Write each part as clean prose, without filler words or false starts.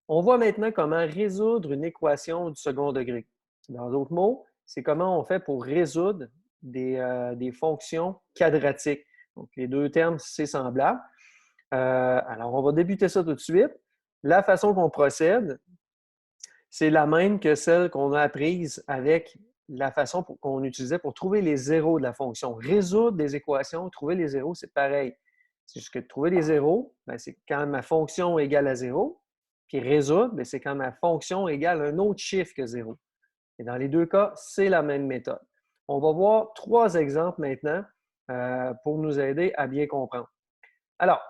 On voit maintenant comment résoudre une équation du second degré. Dans d'autres mots, c'est comment on fait pour résoudre des fonctions quadratiques. Donc, les deux termes, c'est semblable. Alors, on va débuter ça tout de suite. La façon qu'on procède, c'est la même que celle qu'on a apprise avec la façon qu'on utilisait pour trouver les zéros de la fonction. Résoudre des équations, trouver les zéros, c'est pareil. C'est juste que trouver les zéros, c'est quand ma fonction est égale à zéro. Puis résoudre, c'est quand ma fonction égale un autre chiffre que zéro. Et dans les deux cas, c'est la même méthode. On va voir trois exemples maintenant pour nous aider à bien comprendre. Alors,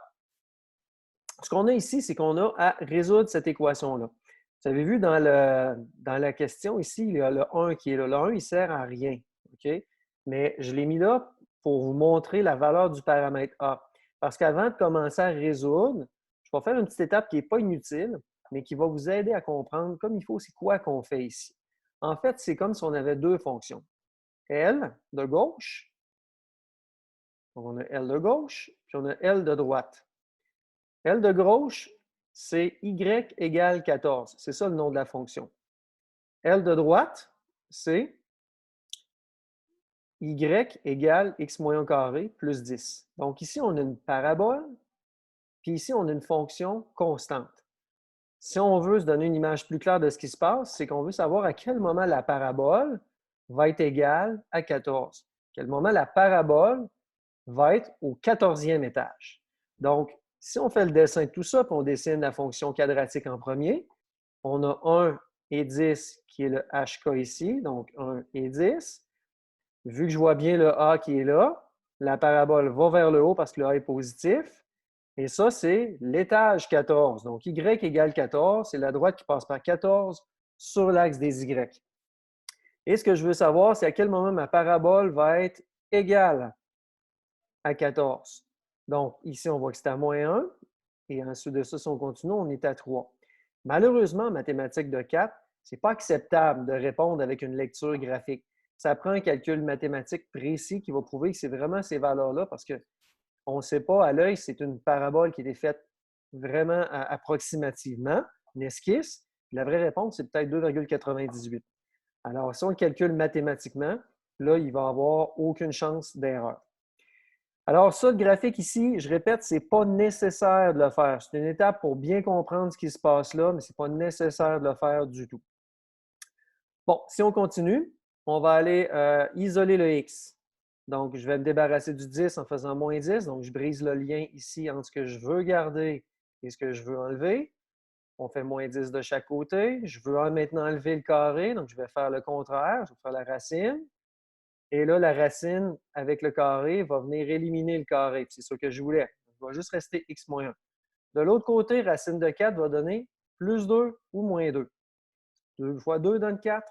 ce qu'on a ici, c'est qu'on a à résoudre cette équation-là. Vous avez vu dans la question ici, il y a le 1 qui est là. Le 1, il ne sert à rien. OK? Mais je l'ai mis là pour vous montrer la valeur du paramètre A. Parce qu'avant de commencer à résoudre, je vais faire une petite étape qui n'est pas inutile, mais qui va vous aider à comprendre comme il faut c'est quoi qu'on fait ici. En fait, c'est comme si on avait deux fonctions. L de gauche, donc on a L de gauche, puis on a L de droite. L de gauche, c'est y égale 14. C'est ça le nom de la fonction. L de droite, c'est y égale x moins 1 carré plus 10. Donc ici, on a une parabole, puis ici, on a une fonction constante. Si on veut se donner une image plus claire de ce qui se passe, c'est qu'on veut savoir à quel moment la parabole va être égale à 14. À quel moment la parabole va être au 14e étage. Donc, si on fait le dessin de tout ça, puis on dessine la fonction quadratique en premier, on a 1 et 10 qui est le HK ici, donc 1 et 10. Vu que je vois bien le A qui est là, la parabole va vers le haut parce que le A est positif. Et ça, c'est l'étage 14. Donc, Y égale 14, c'est la droite qui passe par 14 sur l'axe des Y. Et ce que je veux savoir, c'est à quel moment ma parabole va être égale à 14. Donc, ici, on voit que c'est à moins 1. Et ensuite de ça, si on continue, on est à 3. Malheureusement, en mathématiques de 4, ce n'est pas acceptable de répondre avec une lecture graphique. Ça prend un calcul mathématique précis qui va prouver que c'est vraiment ces valeurs-là parce qu'on ne sait pas à l'œil, c'est une parabole qui a été faite vraiment approximativement, une esquisse. La vraie réponse, c'est peut-être 2,98. Alors, si on le calcule mathématiquement, là, il va n'y avoir aucune chance d'erreur. Alors, ça, le graphique ici, je répète, ce n'est pas nécessaire de le faire. C'est une étape pour bien comprendre ce qui se passe là, mais ce n'est pas nécessaire de le faire du tout. Bon, si on continue, on va aller isoler le x. Donc, je vais me débarrasser du 10 en faisant moins 10. Donc, je brise le lien ici entre ce que je veux garder et ce que je veux enlever. On fait moins 10 de chaque côté. Je veux maintenant enlever le carré, donc je vais faire le contraire. Je vais faire la racine. Et là, la racine avec le carré va venir éliminer le carré. C'est ce que je voulais. Il va juste rester x moins 1. De l'autre côté, racine de 4 va donner plus 2 ou moins 2. 2 fois 2 donne 4.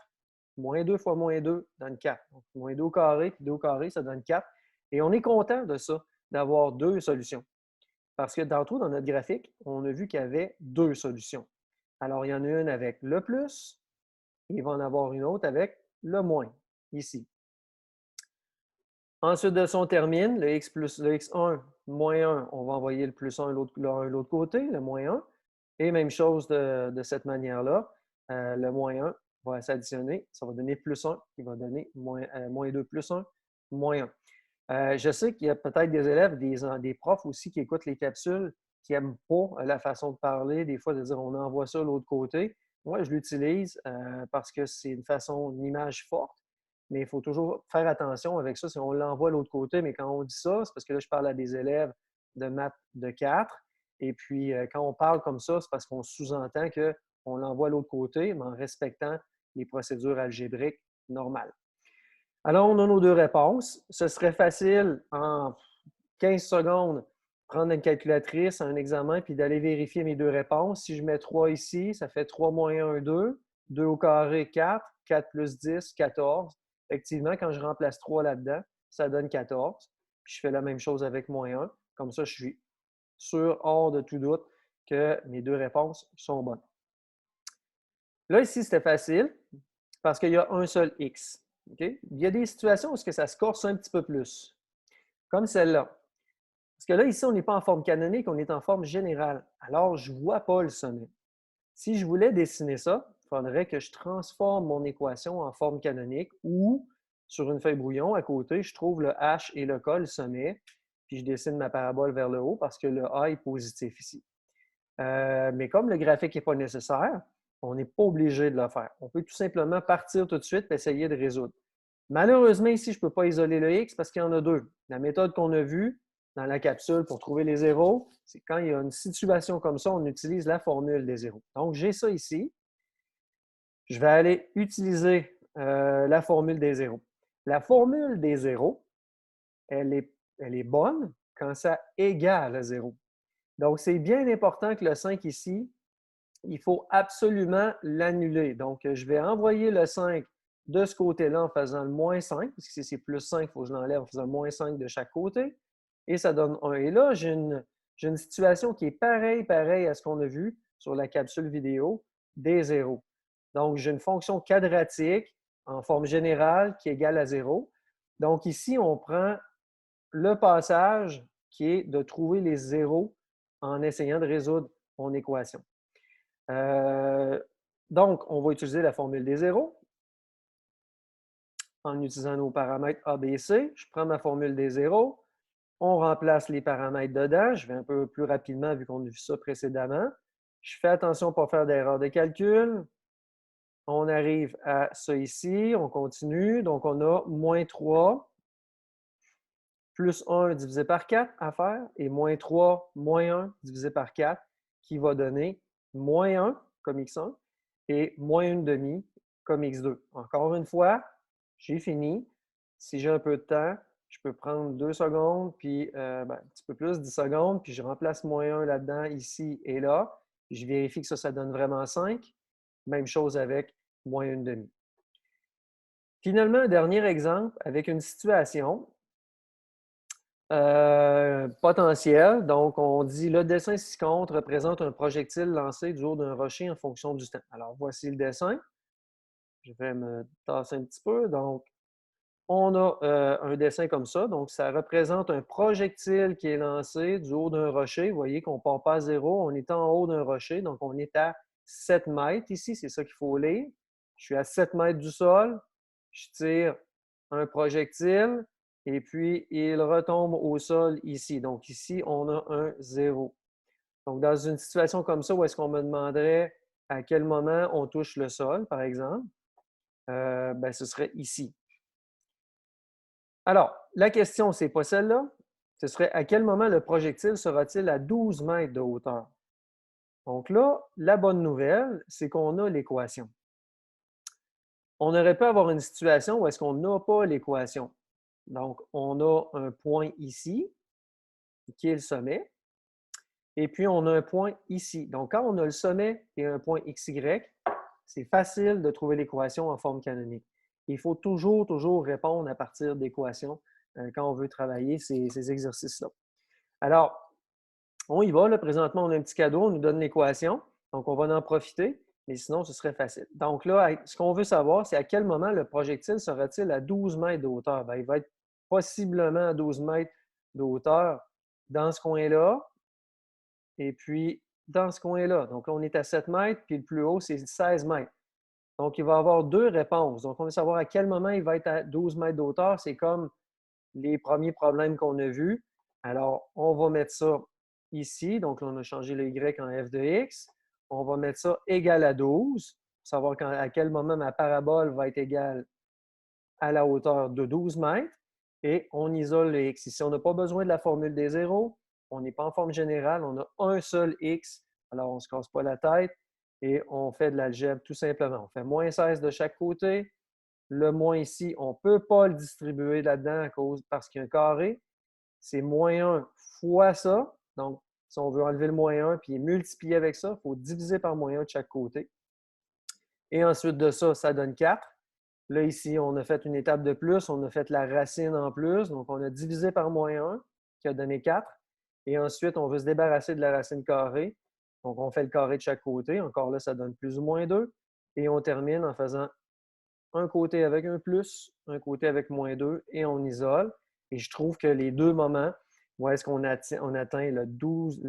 Moins 2 fois moins 2 donne 4. Donc, moins 2 au carré, puis 2 au carré, ça donne 4. Et on est content de ça, d'avoir deux solutions. Parce que tantôt, dans notre graphique, on a vu qu'il y avait deux solutions. Alors, il y en a une avec le plus, et il va en avoir une autre avec le moins, ici. Ensuite de ça, on termine. Le x1, moins 1, on va envoyer le plus 1 de l'autre côté, le moins 1. Et même chose de cette manière-là. Le moins 1 va s'additionner. Ça va donner plus 1 qui va donner moins 2 plus 1, moins 1. Je sais qu'il y a peut-être des élèves, des profs aussi qui écoutent les capsules, qui n'aiment pas la façon de parler, des fois de dire on envoie ça de l'autre côté. Moi, je l'utilise parce que c'est une façon, une image forte, mais il faut toujours faire attention avec ça si on l'envoie de l'autre côté. Mais quand on dit ça, c'est parce que là, je parle à des élèves de maths de 4. Et puis, quand on parle comme ça, c'est parce qu'on sous-entend qu'on l'envoie de l'autre côté, mais en respectant les procédures algébriques normales. Alors, on a nos deux réponses. Ce serait facile en 15 secondes prendre une calculatrice, un examen, puis d'aller vérifier mes deux réponses. Si je mets 3 ici, ça fait 3 moins 1, 2. 2 au carré, 4. 4 plus 10, 14. Effectivement, quand je remplace 3 là-dedans, ça donne 14. Puis je fais la même chose avec moins 1. Comme ça, je suis sûr, hors de tout doute, que mes deux réponses sont bonnes. Là, ici, c'était facile parce qu'il y a un seul x. Okay? Il y a des situations où ça se corse un petit peu plus, comme celle-là. Parce que là, ici, on n'est pas en forme canonique, on est en forme générale. Alors, je ne vois pas le sommet. Si je voulais dessiner ça, il faudrait que je transforme mon équation en forme canonique ou sur une feuille brouillon, à côté, je trouve le h et le k, le sommet, puis je dessine ma parabole vers le haut parce que le a est positif ici. Mais comme le graphique n'est pas nécessaire, on n'est pas obligé de le faire. On peut tout simplement partir tout de suite et essayer de résoudre. Malheureusement, ici, je ne peux pas isoler le x parce qu'il y en a deux. La méthode qu'on a vue dans la capsule pour trouver les zéros, c'est quand il y a une situation comme ça, on utilise la formule des zéros. Donc, j'ai ça ici. Je vais aller utiliser la formule des zéros. La formule des zéros, elle est bonne quand ça égale à 0. Donc, c'est bien important que le 5 ici, il faut absolument l'annuler. Donc, je vais envoyer le 5 de ce côté-là en faisant le moins 5, parce que si c'est plus 5, il faut que je l'enlève en faisant moins 5 de chaque côté. Et ça donne 1. Et là, j'ai une situation qui est pareille à ce qu'on a vu sur la capsule vidéo des zéros. Donc, j'ai une fonction quadratique en forme générale qui est égale à 0. Donc, ici, on prend le passage qui est de trouver les zéros en essayant de résoudre mon équation. Donc, on va utiliser la formule des zéros en utilisant nos paramètres A, B, C. Je prends ma formule des zéros. On remplace les paramètres dedans. Je vais un peu plus rapidement vu qu'on a vu ça précédemment. Je fais attention pour pas faire d'erreur de calcul. On arrive à ça ici. On continue. Donc, on a moins 3 plus 1 divisé par 4 à faire et moins 3 moins 1 divisé par 4 qui va donner moins 1 comme x1 et moins 1 demi comme x2. Encore une fois, j'ai fini. Si j'ai un peu de temps, je peux prendre 2 secondes, puis un petit peu plus, 10 secondes, puis je remplace moins 1 là-dedans, ici et là. Puis je vérifie que ça donne vraiment 5. Même chose avec moins 1 demi. Finalement, un dernier exemple avec une situation potentiel. Donc, on dit le dessin ci-contre représente un projectile lancé du haut d'un rocher en fonction du temps. Alors, voici le dessin. Je vais me tasser un petit peu. Donc, on a un dessin comme ça. Donc, ça représente un projectile qui est lancé du haut d'un rocher. Vous voyez qu'on ne part pas à 0. On est en haut d'un rocher. Donc, on est à 7 mètres ici. C'est ça qu'il faut lire. Je suis à 7 mètres du sol. Je tire un projectile et puis il retombe au sol ici. Donc, ici, on a un 0. Donc, dans une situation comme ça, où est-ce qu'on me demanderait à quel moment on touche le sol, par exemple, ce serait ici. Alors, la question, ce n'est pas celle-là. Ce serait à quel moment le projectile sera-t-il à 12 mètres de hauteur? Donc là, la bonne nouvelle, c'est qu'on a l'équation. On aurait pu avoir une situation où est-ce qu'on n'a pas l'équation. Donc, on a un point ici, qui est le sommet, et puis on a un point ici. Donc, quand on a le sommet et un point XY, c'est facile de trouver l'équation en forme canonique. Il faut toujours répondre à partir d'équations quand on veut travailler ces exercices-là. Alors, on y va. Là, présentement, on a un petit cadeau, on nous donne l'équation. Donc, on va en profiter, mais sinon, ce serait facile. Donc là, ce qu'on veut savoir, c'est à quel moment le projectile sera-t-il à 12 mètres de hauteur? Bien, il va être possiblement à 12 mètres de hauteur dans ce coin-là, et puis dans ce coin-là. Donc là, on est à 7 mètres, puis le plus haut, c'est 16 mètres. Donc, il va y avoir deux réponses. Donc, on veut savoir à quel moment il va être à 12 mètres de hauteur. C'est comme les premiers problèmes qu'on a vus. Alors, on va mettre ça ici. Donc, là, on a changé le y en f de x. On va mettre ça égal à 12 pour savoir à quel moment ma parabole va être égale à la hauteur de 12 mètres. Et on isole le x. Ici, on n'a pas besoin de la formule des zéros. On n'est pas en forme générale. On a un seul x. Alors, on ne se casse pas la tête et on fait de l'algèbre tout simplement. On fait moins 16 de chaque côté. Le moins ici, on ne peut pas le distribuer là-dedans parce qu'il y a un carré. C'est moins 1 fois ça. Donc, si on veut enlever le moins 1 puis multiplier avec ça, il faut diviser par moins 1 de chaque côté. Et ensuite de ça, ça donne 4. Là, ici, on a fait une étape de plus. On a fait la racine en plus. Donc, on a divisé par moins 1 qui a donné 4. Et ensuite, on veut se débarrasser de la racine carrée. Donc, on fait le carré de chaque côté. Encore là, ça donne plus ou moins 2. Et on termine en faisant un côté avec un plus, un côté avec moins 2, et on isole. Et je trouve que les deux moments, où est-ce qu'on atteint le 12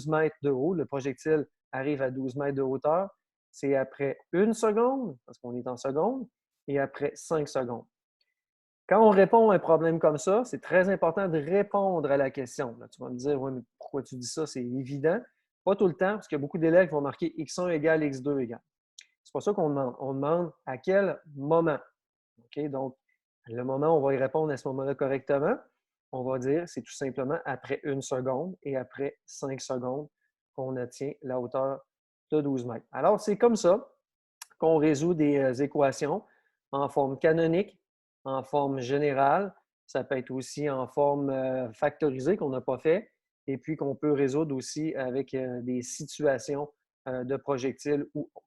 mètres de haut. Le projectile arrive à 12 mètres de hauteur. C'est après 1 seconde, parce qu'on est en seconde, et après 5 secondes. Quand on répond à un problème comme ça, c'est très important de répondre à la question. Là, tu vas me dire, oui, mais pourquoi tu dis ça? C'est évident. Pas tout le temps, parce qu'il y a beaucoup d'élèves qui vont marquer X1 égale X2 égale. C'est pour ça qu'on demande. On demande à quel moment. OK? Donc, le moment, on va y répondre à ce moment-là correctement. On va dire, c'est tout simplement après 1 seconde et après 5 secondes qu'on atteint la hauteur de 12 mètres. Alors, c'est comme ça qu'on résout des équations en forme canonique, en forme générale. Ça peut être aussi en forme factorisée qu'on n'a pas fait, et puis qu'on peut résoudre aussi avec des situations de projectiles ou autres.